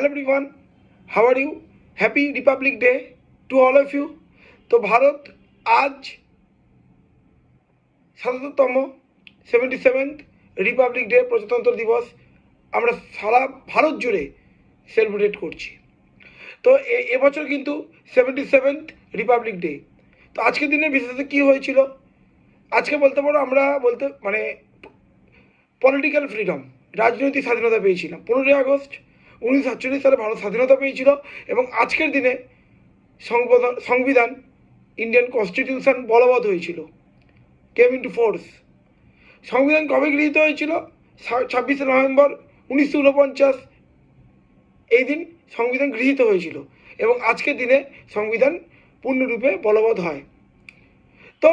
Hello everyone, how are you? Happy Republic Day to all of you. তো ভারত আজ ৭৭তম 77th Republic day প্রজাতন্ত্র দিবস আমরা সারা ভারত জুড়ে সেলিব্রেট করছি। তো এবছর কিন্তু 77th রিপাবলিক ডে। তো আজকের দিনে বিশেষত কী হয়েছিল আজকে বলতে পারো, আমরা বলতে মানে পলিটিক্যাল ফ্রিডম, রাজনৈতিক স্বাধীনতা পেয়েছিলাম। 15ই আগস্ট 1947 সালে ভারত স্বাধীনতা পেয়েছিল এবং আজকের দিনে সংবিধান ইন্ডিয়ান কনস্টিটিউশন বলবৎ হয়েছিল, কেম ইন্টু ফোর্স। সংবিধান কবে গৃহীত হয়েছিল? 26শে নভেম্বর 1949 এই দিন সংবিধান গৃহীত হয়েছিল এবং আজকের দিনে সংবিধান পূর্ণরূপে বলবৎ হয়। তো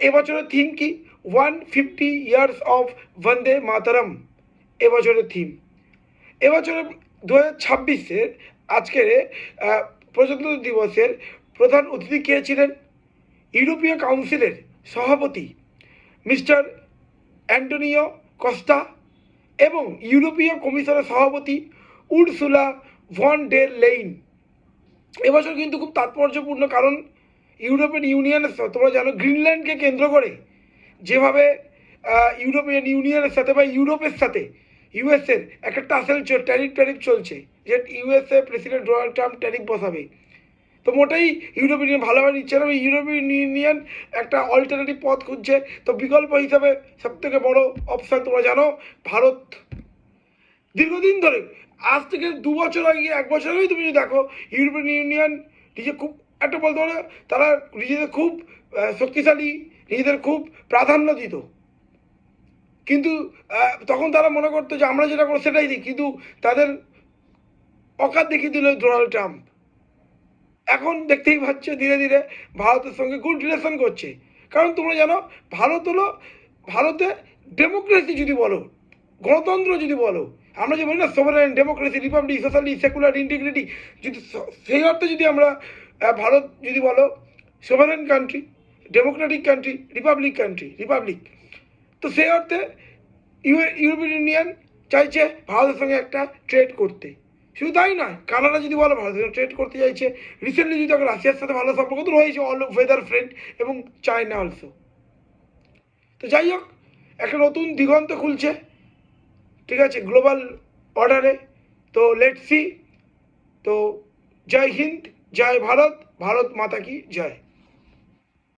এবছরের থিম কি? 150 ইয়ার্স অফ বন্দে মাতরম এবছরের থিম। এবছরে 2026-এর আজকের প্রজাতন্ত্র দিবসের প্রধান অতিথি কে ছিলেন? ইউরোপীয় কাউন্সিলের সভাপতি মিস্টার অ্যান্টোনিও কস্তা এবং ইউরোপীয় কমিশনের সভাপতি উর্সুলা ভন ডের লেইন। এবছর কিন্তু খুব তাৎপর্যপূর্ণ, কারণ ইউরোপিয়ান ইউনিয়নের, তোমরা জানো, গ্রিনল্যান্ডকে কেন্দ্র করে যেভাবে ইউরোপিয়ান ইউনিয়নের সাথে বা ইউরোপের সাথে ইউএসএর একটা টাসেল ট্যারিফ চলছে, যে USA president Donald Trump tariff বসাবে। তো মোটেই ইউরোপিয়ান ইউনিয়ন ভালোভাবে নিচ্ছে না, ইউরোপিয়ান ইউনিয়ন একটা অল্টারনেটিভ পথ খুঁজছে। তো বিকল্প হিসাবে সবথেকে বড় অপশান, তোমরা জানো, ভারত দীর্ঘদিন ধরে, আজ থেকে 2 বছর আগে, 1 বছর আগেই তুমি যদি দেখো, ইউরোপিয়ান ইউনিয়ন নিজে খুব একটা বলতে পারো, তারা নিজেদের খুব শক্তিশালী, নিজেদের খুব প্রাধান্য দিত, কিন্তু তখন তারা মনে করতো যে আমরা যেটা করো সেটাই দিই, কিন্তু তাদের অকাত দেখিয়ে দিল ডোনাল্ড ট্রাম্প। এখন দেখতেই পাচ্ছ ধীরে ধীরে ভারতের সঙ্গে গুড রিলেশন করছে, কারণ তোমরা জানো ভারতে ডেমোক্রেসি যদি বলো, গণতন্ত্র যদি বলো, আমরা যে বলি না sovereign, democracy, Republic, socially, secular, integrity, যদি সেই অর্থে যদি আমরা ভারত যদি বলো sovereign country, Democratic country, Republic, তো সেই অর্থে ইউরোপিয়ান ইউনিয়ন চাইছে ভারতের সঙ্গে একটা ট্রেড করতে। শুধু তাই নয়, কানাডা যদি বলো ভারতের সঙ্গে ট্রেড করতে চাইছে। রিসেন্টলি যদি রাশিয়ার সাথে ভালো সম্পর্ক তো রয়েছে, অল ওয়েদার ফ্রেন্ড, এবং চায়না অলসো। তো যাই হোক, একটা নতুন দিগন্ত খুলছে, ঠিক আছে, গ্লোবাল অর্ডারে। তো লেটস সি। তো জয় হিন্দ, জয় ভারত, ভারত মাতা কি জয়।